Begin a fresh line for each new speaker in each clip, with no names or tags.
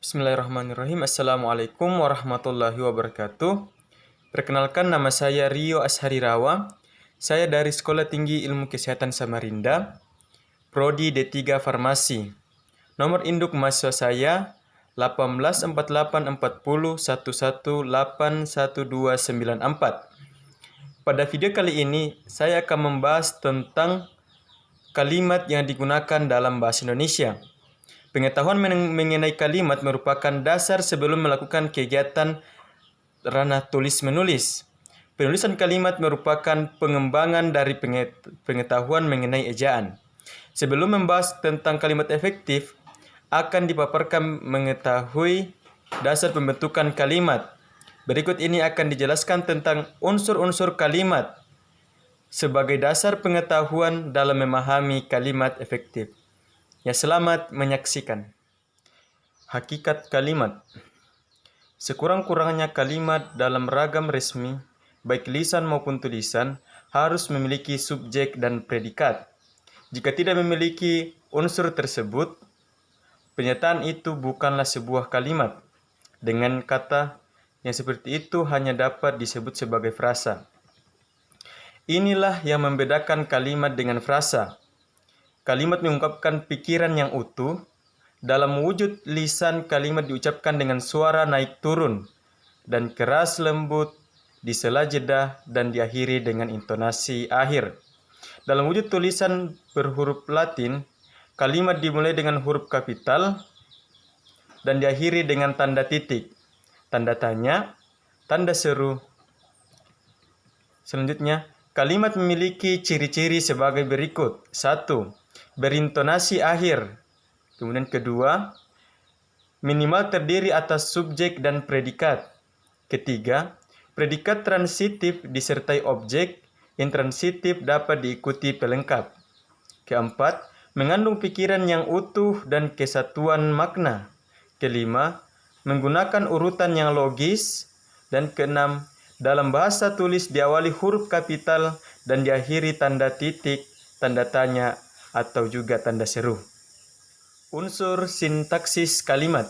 Bismillahirrahmanirrahim. Assalamualaikum warahmatullahi wabarakatuh. Perkenalkan, nama saya Rio Asharirawa. Saya dari Sekolah Tinggi Ilmu Kesehatan Samarinda, Prodi D3 Farmasi. Nomor induk mahasiswa saya 18484011811294. Pada video kali ini, saya akan membahas tentang kalimat yang digunakan dalam bahasa Indonesia. Pengetahuan mengenai kalimat merupakan dasar sebelum melakukan kegiatan ranah tulis-menulis. Penulisan kalimat merupakan pengembangan dari pengetahuan mengenai ejaan. Sebelum membahas tentang kalimat efektif, akan dipaparkan mengetahui dasar pembentukan kalimat. Berikut ini akan dijelaskan tentang unsur-unsur kalimat sebagai dasar pengetahuan dalam memahami kalimat efektif. Ya, selamat menyaksikan. Hakikat kalimat. Sekurang-kurangnya kalimat dalam ragam resmi, baik lisan maupun tulisan, harus memiliki subjek dan predikat. Jika tidak memiliki unsur tersebut, pernyataan itu bukanlah sebuah kalimat. Dengan kata yang seperti itu hanya dapat disebut sebagai frasa. Inilah yang membedakan kalimat dengan frasa. Kalimat mengungkapkan pikiran yang utuh. Dalam wujud lisan, kalimat diucapkan dengan suara naik turun dan keras lembut di sela jeda dan diakhiri dengan intonasi akhir. Dalam wujud tulisan berhuruf Latin, kalimat dimulai dengan huruf kapital dan diakhiri dengan tanda titik, tanda tanya, tanda seru. Selanjutnya, kalimat memiliki ciri-ciri sebagai berikut. 1. Berintonasi akhir. Kemudian kedua, minimal terdiri atas subjek dan predikat. Ketiga, predikat transitif disertai objek yang transitif dapat diikuti pelengkap. Keempat, mengandung pikiran yang utuh dan kesatuan makna. Kelima, menggunakan urutan yang logis. Dan keenam, dalam bahasa tulis diawali huruf kapital dan diakhiri tanda titik, tanda tanya, atau juga tanda seru. Unsur sintaksis kalimat.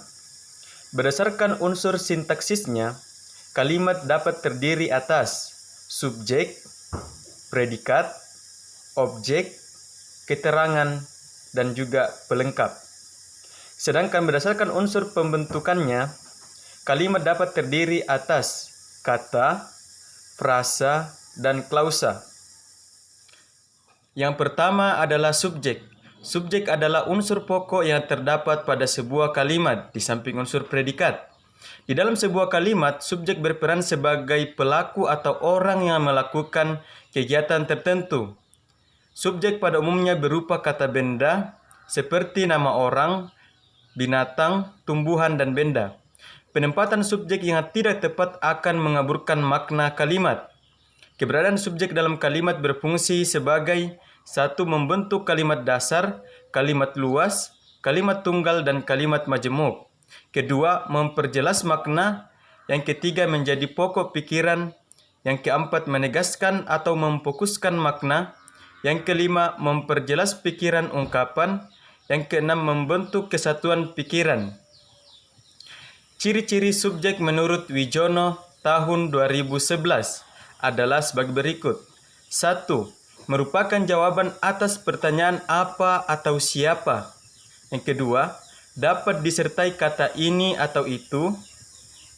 Berdasarkan unsur sintaksisnya, kalimat dapat terdiri atas subjek, predikat, objek, keterangan, dan juga pelengkap. Sedangkan berdasarkan unsur pembentukannya, kalimat dapat terdiri atas kata, frasa, dan klausa. Yang pertama adalah subjek. Subjek adalah unsur pokok yang terdapat pada sebuah kalimat di samping unsur predikat. Di dalam sebuah kalimat, subjek berperan sebagai pelaku atau orang yang melakukan kegiatan tertentu. Subjek pada umumnya berupa kata benda seperti nama orang, binatang, tumbuhan, dan benda. Penempatan subjek yang tidak tepat akan mengaburkan makna kalimat. Keberadaan subjek dalam kalimat berfungsi sebagai 1. Membentuk kalimat dasar, kalimat luas, kalimat tunggal, dan kalimat majemuk. Kedua, memperjelas makna. Yang ketiga, menjadi pokok pikiran. Yang keempat, menegaskan atau memfokuskan makna. Yang kelima, memperjelas pikiran ungkapan. Yang keenam, membentuk kesatuan pikiran. Ciri-ciri subjek menurut Wijono tahun 2011 adalah sebagai berikut. 1. Merupakan jawaban atas pertanyaan apa atau siapa. Yang kedua, dapat disertai kata ini atau itu.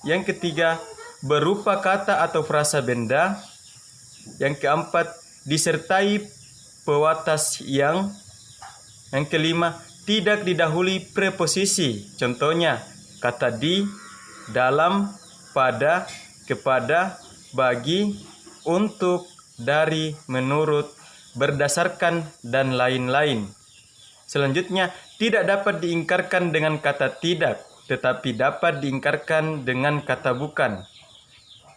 Yang ketiga, berupa kata atau frasa benda. Yang keempat, disertai pewatas yang. Yang kelima, tidak didahului preposisi. Contohnya, kata di, dalam, pada, kepada, bagi, untuk, dari, menurut, berdasarkan, dan lain-lain. Selanjutnya, tidak dapat diingkarkan dengan kata tidak, tetapi dapat diingkarkan dengan kata bukan.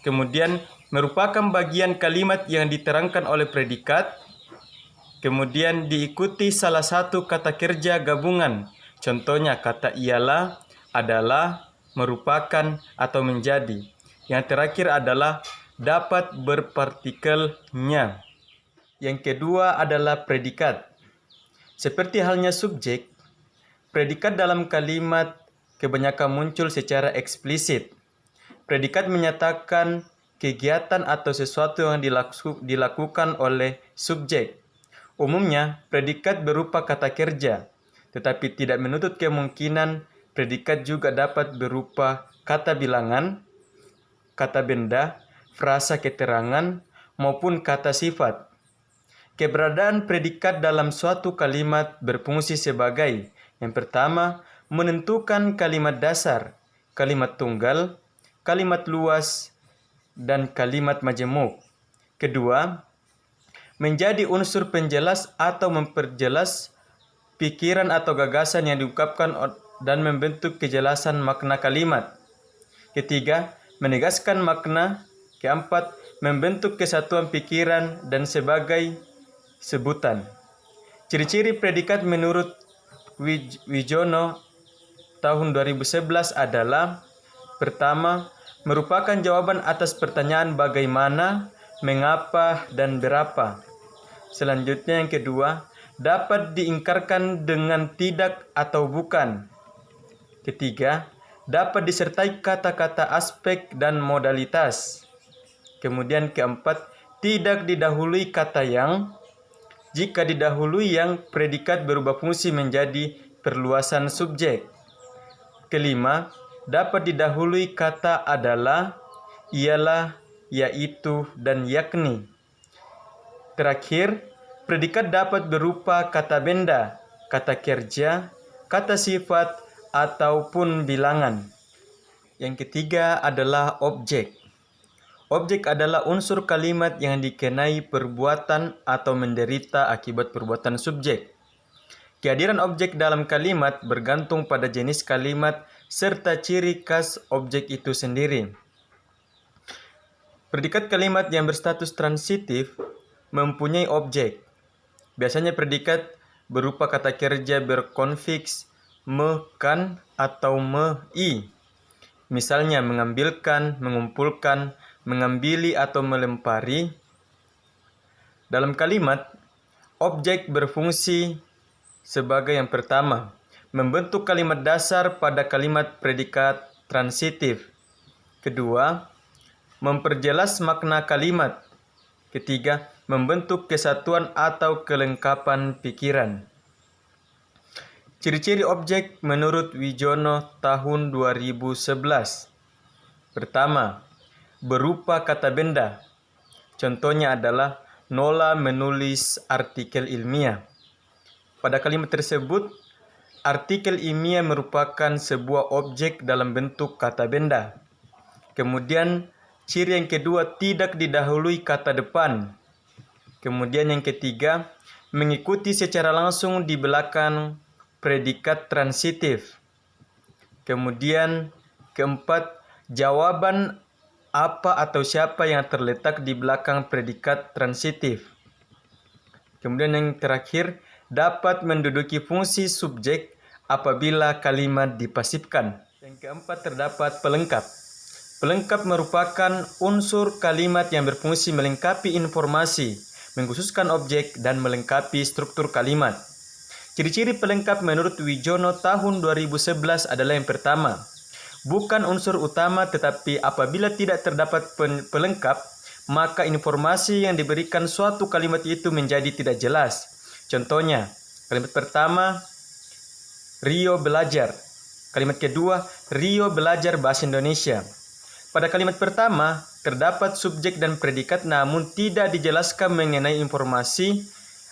Kemudian, merupakan bagian kalimat yang diterangkan oleh predikat. Kemudian diikuti salah satu kata kerja gabungan. Contohnya kata ialah, adalah, merupakan, atau menjadi. Yang terakhir adalah dapat berpartikelnya. Yang kedua adalah predikat. Seperti halnya subjek, predikat dalam kalimat kebanyakan muncul secara eksplisit. Predikat menyatakan kegiatan atau sesuatu yang dilakukan oleh subjek. Umumnya, predikat berupa kata kerja, tetapi tidak menutup kemungkinan predikat juga dapat berupa kata bilangan, kata benda, frasa keterangan, maupun kata sifat. Keberadaan predikat dalam suatu kalimat berfungsi sebagai: yang pertama, menentukan kalimat dasar, kalimat tunggal, kalimat luas, dan kalimat majemuk. Kedua, menjadi unsur penjelas atau memperjelas pikiran atau gagasan yang diungkapkan dan membentuk kejelasan makna kalimat. Ketiga, menegaskan makna. Keempat, membentuk kesatuan pikiran dan sebagai sebutan. Ciri-ciri predikat menurut Wijono tahun 2011 adalah: pertama, merupakan jawaban atas pertanyaan bagaimana, mengapa, dan berapa. Selanjutnya yang kedua, dapat diingkarkan dengan tidak atau bukan. Ketiga, dapat disertai kata-kata aspek dan modalitas. Kemudian keempat, tidak didahului kata yang. Jika didahului yang, predikat berubah fungsi menjadi perluasan subjek. Kelima, dapat didahului kata adalah, ialah, yaitu, dan yakni. Terakhir, predikat dapat berupa kata benda, kata kerja, kata sifat, ataupun bilangan. Yang ketiga adalah objek. Objek adalah unsur kalimat yang dikenai perbuatan atau menderita akibat perbuatan subjek. Kehadiran objek dalam kalimat bergantung pada jenis kalimat serta ciri khas objek itu sendiri. Predikat kalimat yang berstatus transitif mempunyai objek. Biasanya predikat berupa kata kerja berkonfiks me, kan, atau me, i. Misalnya mengambilkan, mengumpulkan, mengambili, atau melempari. Dalam kalimat, objek berfungsi sebagai yang pertama, membentuk kalimat dasar pada kalimat predikat transitif. Kedua, memperjelas makna kalimat. Ketiga, membentuk kesatuan atau kelengkapan pikiran. Ciri-ciri objek menurut Wijono tahun 2011. Pertama, berupa kata benda. Contohnya adalah Nola menulis artikel ilmiah. Pada kalimat tersebut, artikel ilmiah merupakan sebuah objek dalam bentuk kata benda. Kemudian, ciri yang kedua, tidak didahului kata depan. Kemudian yang ketiga, mengikuti secara langsung di belakang predikat transitif. Kemudian keempat, jawaban apa atau siapa yang terletak di belakang predikat transitif. Kemudian yang terakhir, dapat menduduki fungsi subjek apabila kalimat dipasifkan. Yang keempat, terdapat pelengkap. Pelengkap merupakan unsur kalimat yang berfungsi melengkapi informasi, mengkhususkan objek, dan melengkapi struktur kalimat. Ciri-ciri pelengkap menurut Wijono tahun 2011 adalah yang pertama, bukan unsur utama, tetapi apabila tidak terdapat pelengkap, maka informasi yang diberikan suatu kalimat itu menjadi tidak jelas. Contohnya, kalimat pertama, Rio belajar. Kalimat kedua, Rio belajar bahasa Indonesia. Pada kalimat pertama, terdapat subjek dan predikat namun tidak dijelaskan mengenai informasi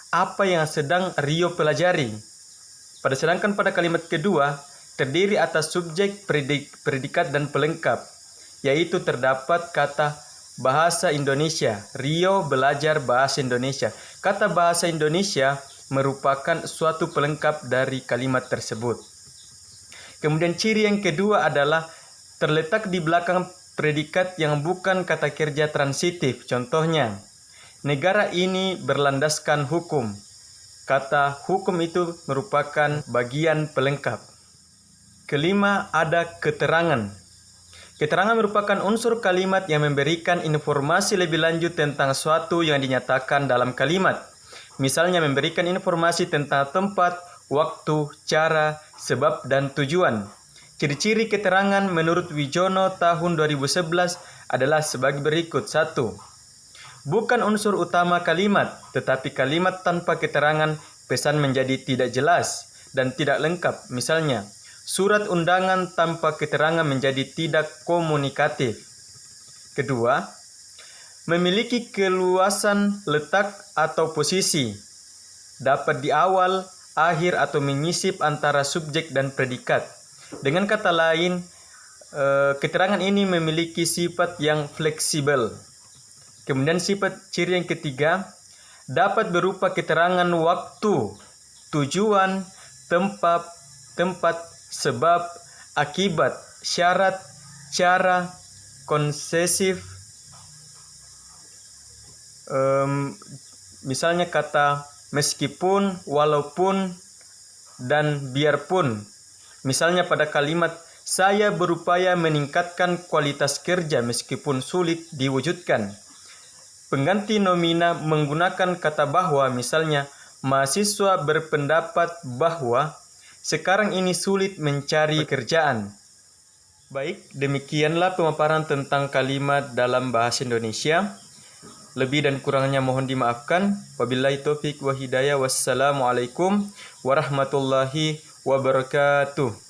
apa yang sedang Rio pelajari. Sedangkan pada kalimat kedua, terdiri atas subjek, predikat, dan pelengkap, yaitu terdapat kata bahasa Indonesia. Rio belajar bahasa Indonesia. Kata bahasa Indonesia merupakan suatu pelengkap dari kalimat tersebut. Kemudian ciri yang kedua adalah terletak di belakang predikat yang bukan kata kerja transitif. Contohnya, negara ini berlandaskan hukum. Kata hukum itu merupakan bagian pelengkap. Kelima, ada keterangan. Keterangan merupakan unsur kalimat yang memberikan informasi lebih lanjut tentang suatu yang dinyatakan dalam kalimat. Misalnya memberikan informasi tentang tempat, waktu, cara, sebab, dan tujuan. Ciri-ciri keterangan menurut Wijono tahun 2011 adalah sebagai berikut. 1. Bukan unsur utama kalimat, tetapi kalimat tanpa keterangan pesan menjadi tidak jelas dan tidak lengkap. Misalnya, surat undangan tanpa keterangan menjadi tidak komunikatif. Kedua, memiliki keluasan letak atau posisi, dapat di awal, akhir atau menyisip antara subjek dan predikat. Dengan kata lain, keterangan ini memiliki sifat yang fleksibel. Kemudian ciri yang ketiga, dapat berupa keterangan waktu, tujuan, tempat, sebab, akibat, syarat, cara, konsesif. Misalnya kata meskipun, walaupun, dan biarpun. Misalnya pada kalimat, saya berupaya meningkatkan kualitas kerja meskipun sulit diwujudkan. Pengganti nomina menggunakan kata bahwa, misalnya, mahasiswa berpendapat bahwa sekarang ini sulit mencari pekerjaan. Baik, demikianlah pemaparan tentang kalimat dalam bahasa Indonesia. Lebih dan kurangnya mohon dimaafkan. Wabillahi taufik wa hidayah. Wassalamualaikum warahmatullahi wabarakatuh.